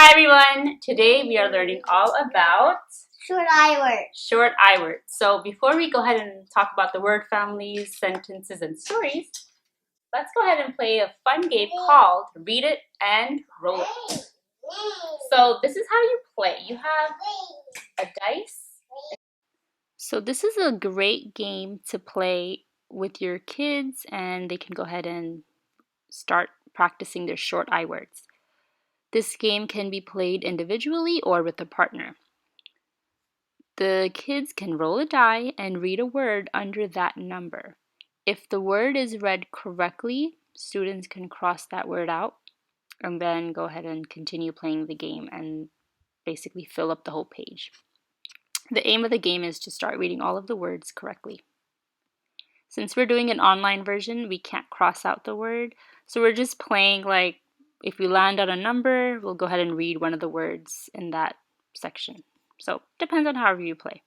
Hi everyone! Today we are learning all about short I words. Short I words. So before we go ahead and talk about the word families, sentences, and stories, let's go ahead and play a fun game called Read It and Roll It. So this is how you play. You have a dice. So this is a great game to play with your kids, and they can go ahead and start practicing their short I words. This game can be played individually or with a partner. The kids can roll a die and read a word under that number. If the word is read correctly, students can cross that word out and then go ahead and continue playing the game and basically fill up the whole page. The aim of the game is to start reading all of the words correctly. Since we're doing an online version, we can't cross out the word, so we're just playing like if we land on a number, we'll go ahead and read one of the words in that section. So, depends on however you play.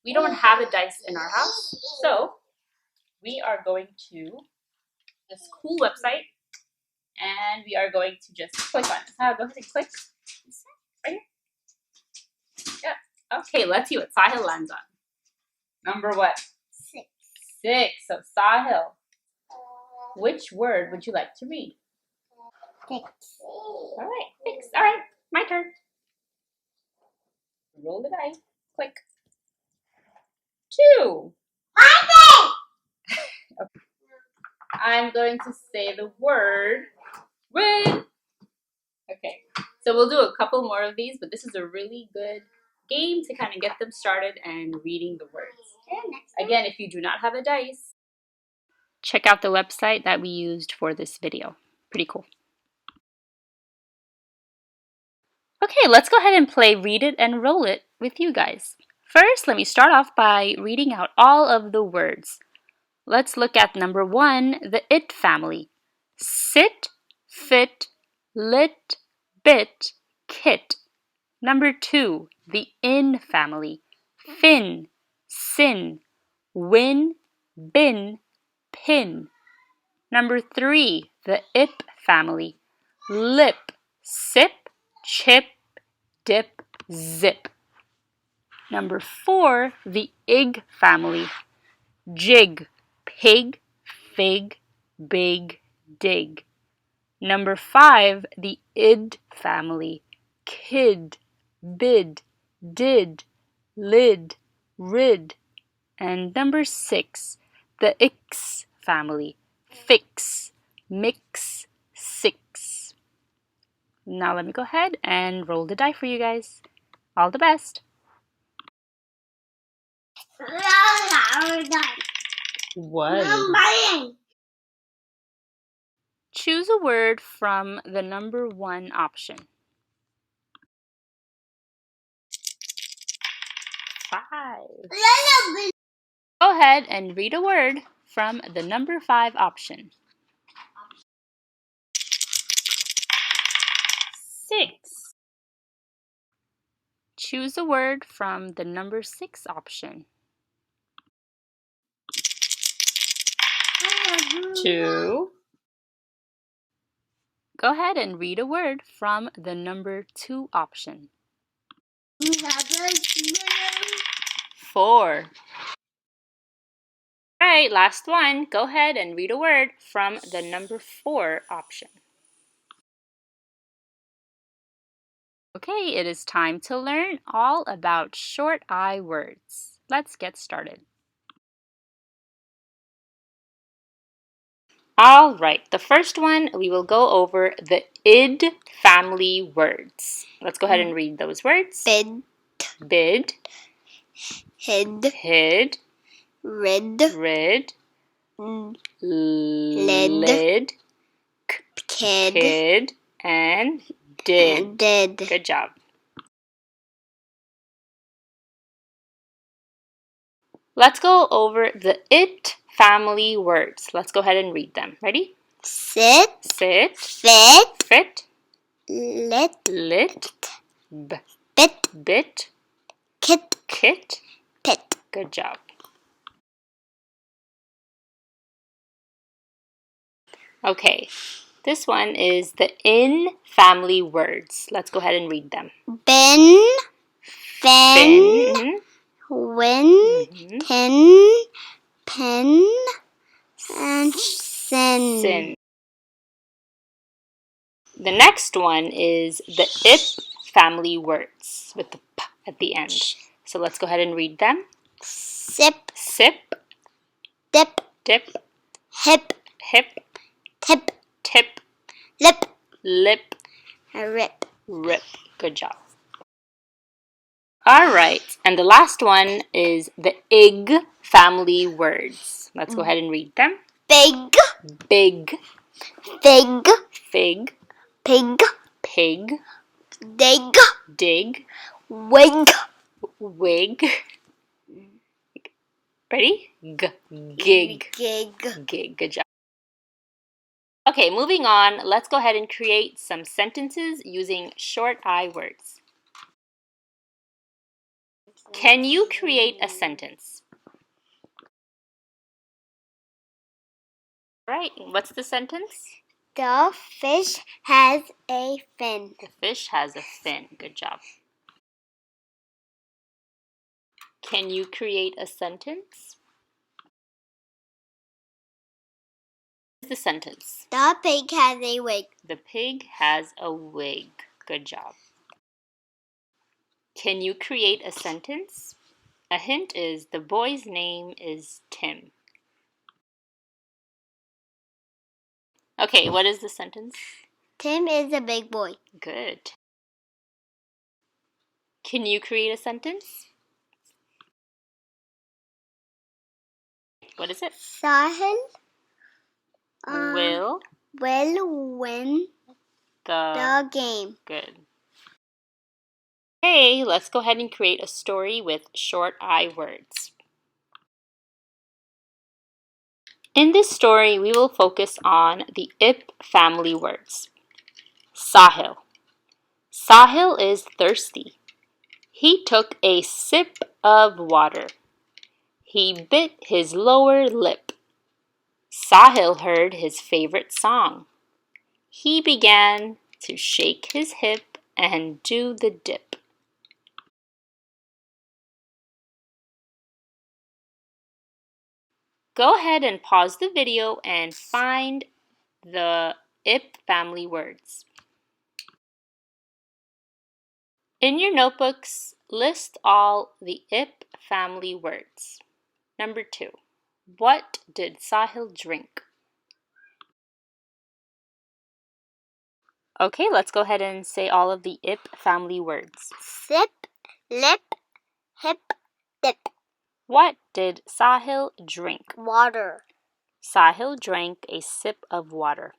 We don't have a dice in our house, so we are going to this cool website and we are going to just click on it. Go ahead and click right here. Yeah. Okay, let's see what Sahil lands on. Number what? 6. 6. So Sahil, which word would you like to read? 6. All right, 6. All right, my turn. Roll the dice. Click. 2. Okay. I'm going to say the word red. Okay, so we'll do a couple more of these, but this is a really good game to kind of get them started and reading the words. Again, if you do not have a dice, check out the website that we used for this video. Pretty cool. Okay, let's go ahead and play Read It and Roll It with you guys. First, let me start off by reading out all of the words. Let's look at number 1, the IT family. Sit, fit, lit, bit, kit. Number 2, the IN family. Fin, sin, win, bin, pin. Number 3, the IP family. Lip, sip, chip, dip, zip. Number 4, the IG family. Jig, pig, fig, big, dig. Number 5, the ID family. Kid, bid, did, lid, rid. And number 6, the X family. Fix, mix, six. Now let me go ahead and roll the die for you guys. All the best. What? Choose a word from the number 1 option. 5. Go ahead and read a word from the number 5 option. 6. Choose a word from the number 6 option. 2. Go ahead and read a word from the number 2 option. 4. All right, last one. Go ahead and read a word from the number 4 option. Okay, it is time to learn all about short I words. Let's get started. All right, the first one, we will go over the ID family words. Let's go ahead and read those words. Bid, Bid, hid, hid, rid, rid, lid, lid, kid, kid, and did. did. Good job. Let's go over the IT family words. Let's go ahead and read them. Ready? Sit, Sit, fit, fit, lit, lit, bit, bit, kit, kit. pit. Good job. Okay, This one is the in family words. Let's go ahead and read them. bin, fen, Fin, win, pin, pen, and sin. sin. The next one is the ip family words with the p at the end. So let's go ahead and read them. Sip, Sip, dip, dip, hip, hip, tip, tip, lip, lip, rip. rip. Good job. All right, and the last one is the ig family words. Let's go ahead and read them. Big, Big, fig, fig, pig, pig, dig, dig, wig, wig. Ready? Gig. gig. Gig. Good job. Okay, moving on. Let's go ahead and create some sentences using short I words. Can you create a sentence? Right, what's the sentence? The fish has a fin. The fish has a fin. Good job. Can you create a sentence? The sentence. The pig has a wig. The pig has a wig. Good job. Can you create a sentence? A hint is the boy's name is Tim. Okay, what is the sentence? Tim is a big boy. Good. Can you create a sentence? What is it? Sahil Will will win the game. Good. Okay, let's go ahead and create a story with short I words. In this story, we will focus on the ip family words. Sahil. Sahil is thirsty. He took a sip of water. He bit his lower lip. Sahil heard his favorite song. He began to shake his hip and do the dip. Go ahead and pause the video and find the ip family words. In your notebooks, list all the ip family words. Number 2. What did Sahil drink? Okay, let's go ahead and say all of the ip family words. Sip, lip, hip, dip. What did Sahil drink? Water. Sahil drank a sip of water.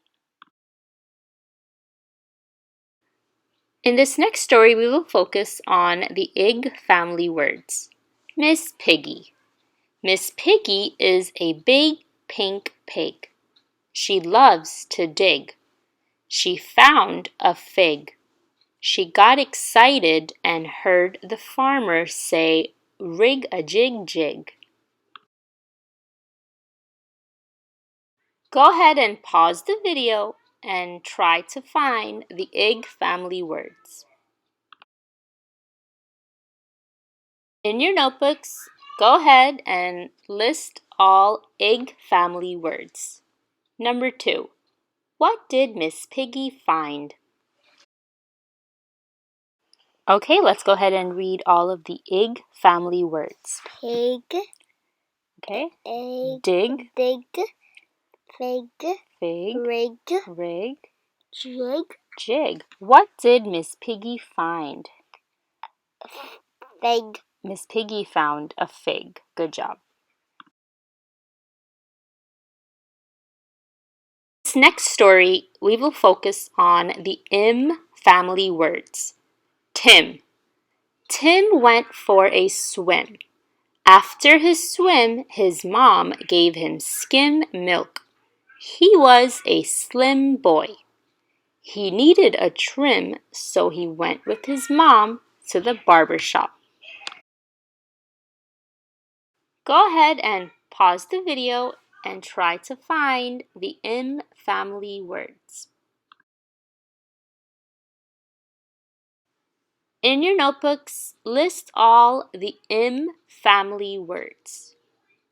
In this next story, we will focus on the ig family words. Miss Piggy. Miss Piggy is a big pink pig. She loves to dig. She found a fig. She got excited and heard the farmer say, "Rig a jig jig." Go ahead and pause the video and try to find the ig family words. In your notebooks, go ahead and list all ig family words. Number 2. What did Miss Piggy find? Okay, let's go ahead and read all of the ig family words. Pig, Okay. egg, Dig, dig, fig, fig, rig, rig, jig, jig. What did Miss Piggy find? fig. Miss Piggy found a fig. Good job. This next story, we will focus on the im family words. Tim. Tim went for a swim. After his swim, his mom gave him skim milk. He was a slim boy. He needed a trim, so he went with his mom to the barber shop. Go ahead and pause the video and try to find the im family words. In your notebooks, list all the M family words.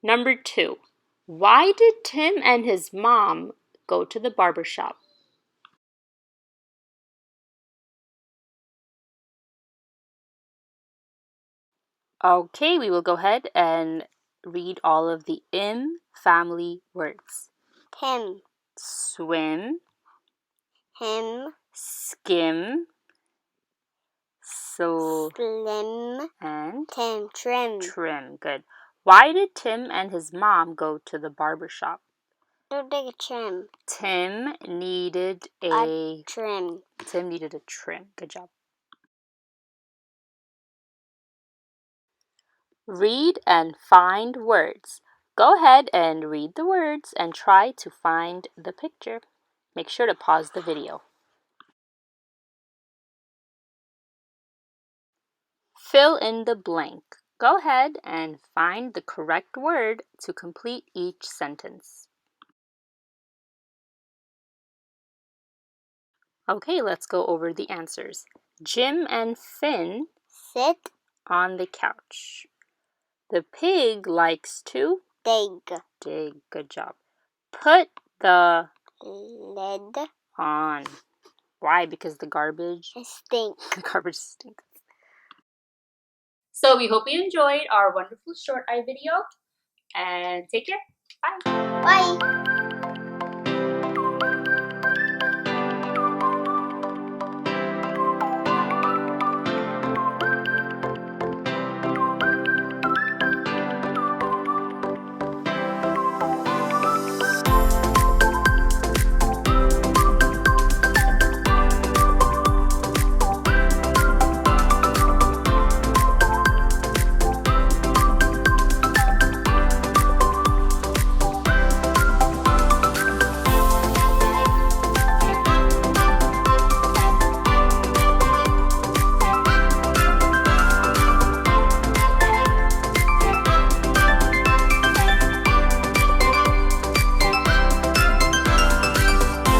Number 2. Why did Tim and his mom go to the barber shop? Okay, we will go ahead and read all of the M family words. Tim, Swim, him, skim, slim, and Tim, trim. trim. Good. Why did Tim and his mom go to the barber shop? Don't take a trim. Tim needed A trim. Tim needed a trim. Good job. Read and find words. Go ahead and read the words and try to find the picture. Make sure to pause the video. Fill in the blank. Go ahead and find the correct word to complete each sentence. Okay, let's go over the answers. Jim and Finn Sit, on the couch. The pig likes to dig, dig. Good job. Put the lid, on. Why? Because the garbage stink. the garbage stinks. So we hope you enjoyed our wonderful short eye video and take care. Bye. Bye.